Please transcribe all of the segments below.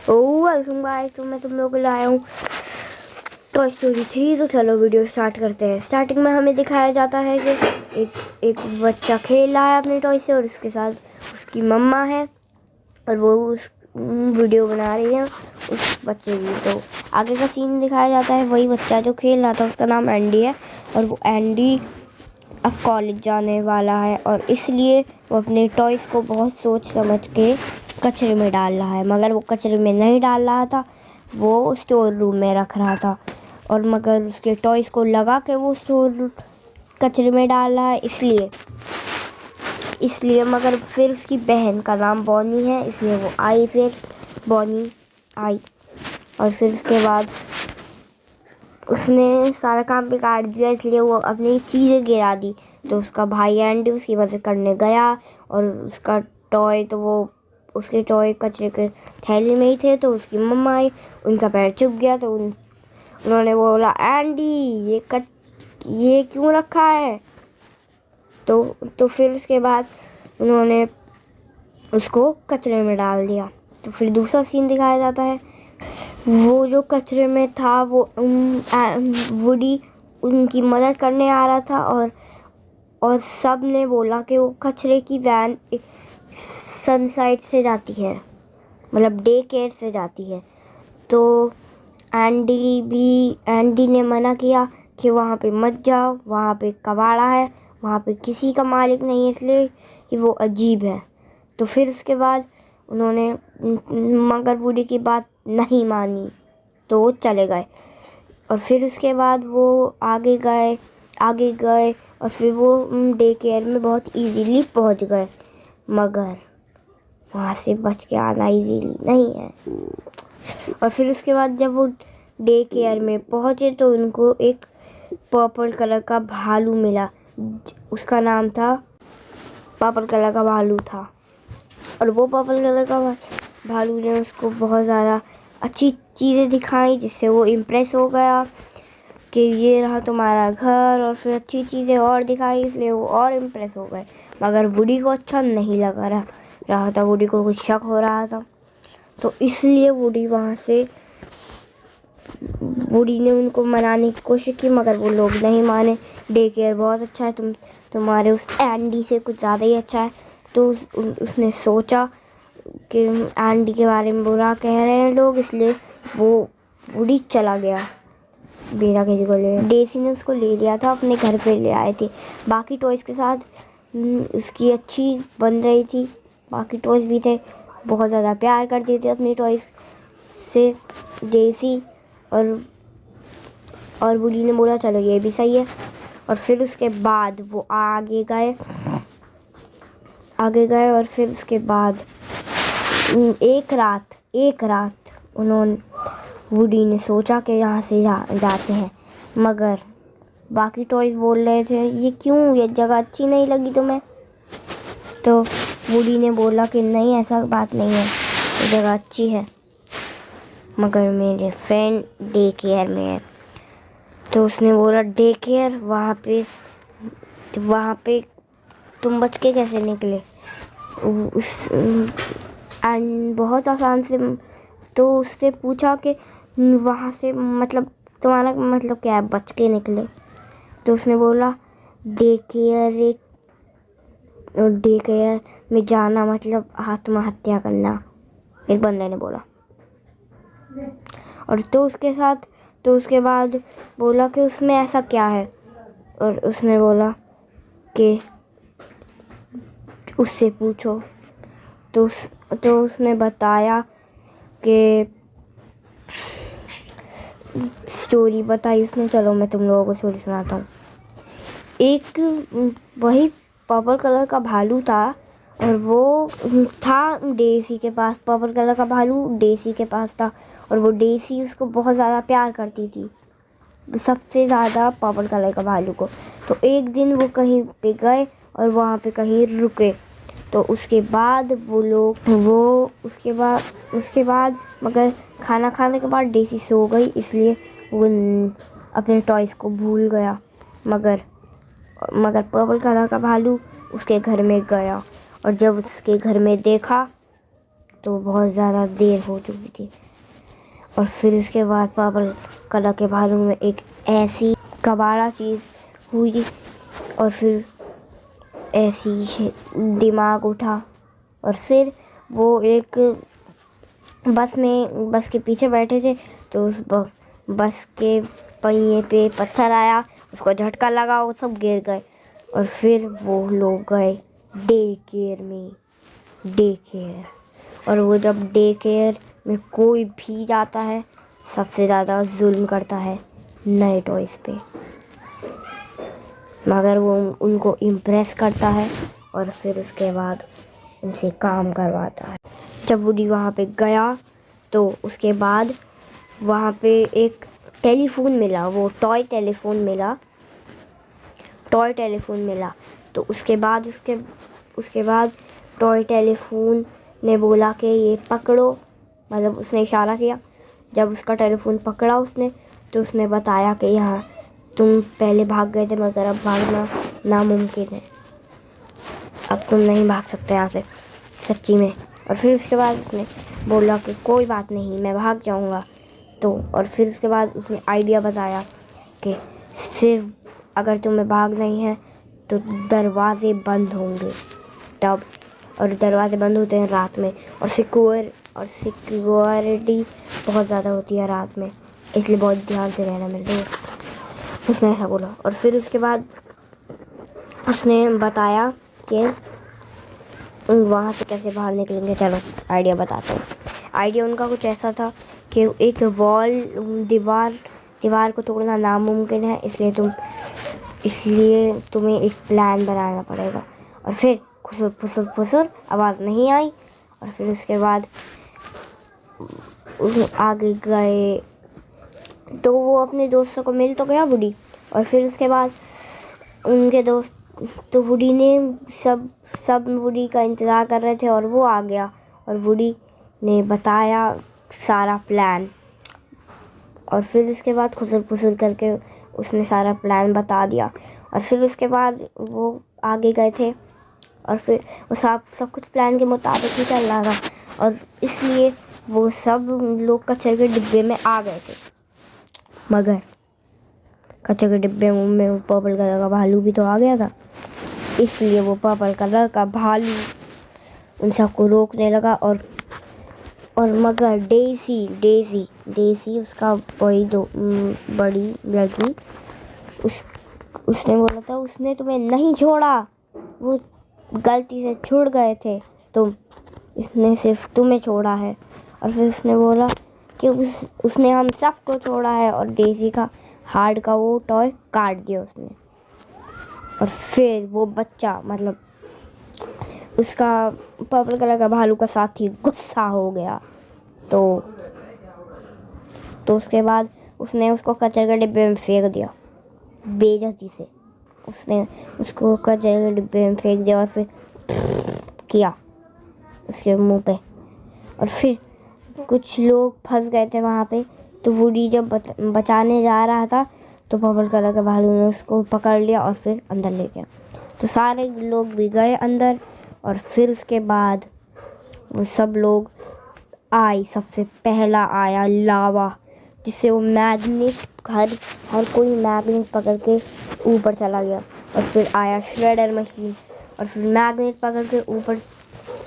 Welcome guys, तो मैं तुम लोगों को लाया हूँ टॉय स्टोरी 3। तो चलो वीडियो स्टार्ट करते हैं। स्टार्टिंग में हमें दिखाया जाता है कि एक बच्चा खेल रहा है अपने टॉय से और उसके साथ उसकी मम्मा है और वो उस वीडियो बना रही है उस बच्चे की। तो आगे का सीन दिखाया जाता है, वही बच्चा जो खेल रहा था उसका नाम एंडी है और वो एंडी अब कॉलेज जाने वाला है और इसलिए वो अपने टॉयज़ को बहुत सोच समझ के कचरे में डाल रहा है। मगर वो कचरे में नहीं डाल रहा था, वो स्टोर रूम में रख रहा था। और मगर उसके टॉयज़ को लगा के वो कचरे में डाल रहा है, इसलिए मगर फिर उसकी बहन का नाम बॉनी है, इसलिए वो आई। फिर बॉनी आई और फिर उसके बाद उसने सारा काम बिगाड़ दिया, इसलिए वो अपनी चीज़ें गिरा दी। तो उसका भाई एंडी उसकी मदद करने गया और उसका उसके टॉय कचरे के थैली में ही थे। तो उसकी मम्मा आई, उनका पैर चुभ गया तो उन्होंने बोला, एंडी ये क्यों रखा है? तो फिर उसके बाद उन्होंने उसको कचरे में डाल दिया। तो फिर दूसरा सीन दिखाया जाता है, वो जो कचरे में था वो वुडी उनकी मदद करने आ रहा था और सब ने बोला कि वो कचरे की वैन सनसाइड से जाती है, मतलब डे केयर से जाती है। तो एंडी ने मना किया कि वहाँ पे मत जाओ, वहाँ पे कबाड़ा है, वहाँ पे किसी का मालिक नहीं है, इसलिए कि वो अजीब है। तो फिर उसके बाद उन्होंने मगर वुडी की बात नहीं मानी तो वो चले गए। और फिर उसके बाद वो आगे गए और फिर वो डे केयर में बहुत इजीली पहुंच गए। मगर वहाँ से बच के आना इजीली नहीं है। और फिर उसके बाद जब वो डे केयर में पहुँचे तो उनको एक पर्पल कलर का भालू मिला, उसका नाम था पर्पल कलर का भालू था। और वो पर्पल कलर का भालू ने उसको बहुत ज़्यादा अच्छी चीज़ें दिखाई, जिससे वो इम्प्रेस हो गया कि ये रहा तुम्हारा घर, और फिर अच्छी चीज़ें और दिखाई, इसलिए वो और इम्प्रेस हो गए। मगर वुडी को अच्छा नहीं लगा रहा था, वुडी को कुछ शक हो रहा था। तो इसलिए वुडी ने उनको मनाने की कोशिश की, मगर वो लोग नहीं माने। डे केयर बहुत अच्छा है, तुम्हारे उस एंडी से कुछ ज़्यादा ही अच्छा है। तो उसने सोचा कि एंडी के बारे में बुरा कह रहे हैं लोग, इसलिए वो वुडी चला गया बिना किसी को ले। डेसी ने उसको ले लिया था, अपने घर पे ले आए थे बाकी टॉयज़ के साथ। उसकी अच्छी बन रही थी, बाकी टॉयज़ भी थे, बहुत ज़्यादा प्यार करती थी अपनी टॉयज़ से डेसी। और वुडी ने बोला चलो ये भी सही है। और फिर उसके बाद वो आगे गए और फिर उसके बाद एक रात वुडी ने सोचा कि यहाँ से जाते हैं। मगर बाकी टॉयज़ बोल रहे थे ये क्यों, ये जगह अच्छी नहीं लगी तुम्हें? तो वुडी ने बोला कि नहीं, ऐसा बात नहीं है, ये जगह अच्छी है, मगर मेरे फ्रेंड डे केयर में है। तो उसने बोला डे केयर, वहाँ पे तुम बच के कैसे निकले? बहुत आसान से। तो उससे पूछा कि वहाँ से मतलब तुम्हारा मतलब क्या है, बच के निकले? तो उसने बोला डे केयर में जाना मतलब आत्महत्या करना, एक बंदे ने बोला। और तो उसके बाद बोला कि उसमें ऐसा क्या है? और उसने बोला कि उससे पूछो। तो उसने बताया कि स्टोरी बताई उसने। चलो मैं तुम लोगों को स्टोरी सुनाता हूँ। एक वही पर्पल कलर का भालू था और वो था डेसी के पास। पर्पल कलर का भालू डेसी के पास था और वो डेसी उसको बहुत ज़्यादा प्यार करती थी, सबसे ज़्यादा पर्पल कलर का भालू को। तो एक दिन वो कहीं पे गए और वहाँ पे कहीं रुके। तो उसके बाद उसके बाद मगर खाना खाने के बाद डेसी सो गई, इसलिए वो अपने टॉयज़ को भूल गया। मगर पर्पल कलर का भालू उसके घर में गया और जब उसके घर में देखा तो बहुत ज़्यादा देर हो चुकी थी। और फिर इसके बाद पर्पल कलर के भालू में एक ऐसी कबाड़ा चीज़ हुई और फिर ऐसी दिमाग उठा और फिर वो एक बस के पीछे बैठे थे, तो उस बस के पहिए पे पत्थर आया, उसको झटका लगा, वो सब गिर गए। और फिर वो लोग गए डे केयर। और वो जब डे केयर में कोई भी जाता है सबसे ज़्यादा जुल्म करता है नए टॉयज़ पे, मगर वो उनको इम्प्रेस करता है और फिर उसके बाद उनसे काम करवाता है। जब वुडी वहाँ पे गया तो उसके बाद वहाँ पे एक टेलीफोन मिला, वो टॉय टेलीफोन मिला। तो उसके बाद टॉय टेलीफोन ने बोला कि ये पकड़ो, मतलब उसने इशारा किया। जब उसका टेलीफोन पकड़ा उसने, तो उसने बताया कि यहाँ तुम पहले भाग गए थे मगर अब भागना नामुमकिन है, अब तुम नहीं भाग सकते यहाँ से सच्ची में। और फिर उसके बाद उसने बोला कि कोई बात नहीं, मैं भाग जाऊँगा। तो और फिर उसके बाद उसने आइडिया बताया कि सिर्फ अगर तुम्हें भागना ही है तो दरवाजे बंद होंगे तब, और दरवाजे बंद होते हैं रात में, और सिक्योरिटी बहुत ज़्यादा होती है रात में, इसलिए बहुत ध्यान से रहना मेरे दोस्त। उसने ऐसा बोला। और फिर उसके बाद उसने बताया कि वहाँ से कैसे बाहर निकलेंगे। चलो आइडिया बताता हूँ। आइडिया उनका कुछ ऐसा था कि एक दीवार को तोड़ना नामुमकिन है, इसलिए तुम्हें एक प्लान बनाना पड़ेगा। और फिर फुसुर आवाज़ नहीं आई। और फिर उसके बाद आगे गए तो वो अपने दोस्तों को मिल तो गया वुडी। और फिर उसके बाद उनके दोस्त, तो वुडी ने सब वुडी का इंतज़ार कर रहे थे और वो आ गया और वुडी ने बताया सारा प्लान। और फिर उसके बाद खुसर करके उसने सारा प्लान बता दिया। और फिर उसके बाद वो आगे गए थे और फिर वो सब कुछ प्लान के मुताबिक ही चल रहा था, और इसलिए वो सब लोग कचरे के डिब्बे में आ गए थे। मगर कचरे के डिब्बे में वो पर्पल कलर का भालू भी तो आ गया था, इसलिए वो पर्पल कलर का भालू उन सबको रोकने लगा। और मगर डेज़ी उसका बड़ी लड़की, उसने बोला था उसने तुम्हें नहीं छोड़ा, वो गलती से छूट गए थे, तो इसने सिर्फ तुम्हें छोड़ा है। और फिर उसने बोला कि उसने हम सबको छोड़ा है, और डेज़ी का हार्ट का वो टॉय काट दिया उसने। और फिर वो बच्चा, मतलब उसका पर्पल कलर का भालू का साथी गुस्सा हो गया। तो उसके बाद उसने उसको कचरे के डिब्बे में फेंक दिया बेइज्जती से। उसने उसको कचरे के डिब्बे में फेंक दिया और फिर किया उसके मुंह पे। और फिर कुछ लोग फंस गए थे वहाँ पे, तो वुडी जब बचाने जा रहा था तो पर्पल कलर के भालू ने उसको पकड़ लिया और फिर अंदर ले गया। तो सारे लोग भी गए अंदर। और फिर उसके बाद वो सब लोग सबसे पहला आया लावा, जिससे वो मैग्नेट हर कोई मैग्नेट पकड़ के ऊपर चला गया। और फिर आया श्रेडर मशीन, और फिर मैग्नेट पकड़ के ऊपर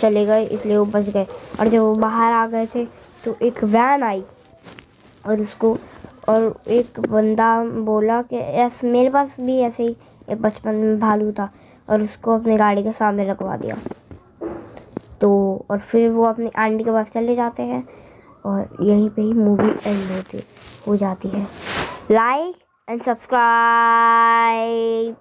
चले गए, इसलिए वो बच गए। और जब वो बाहर आ गए थे तो एक वैन आई और एक बंदा बोला कि मेरे पास भी ऐसे ही एक बचपन में भालू था, और उसको अपनी गाड़ी के सामने लगवा दिया। तो और फिर वो अपनी आंटी के पास चले जाते हैं और यहीं पे ही मूवी एंड हो जाती है। Like and subscribe.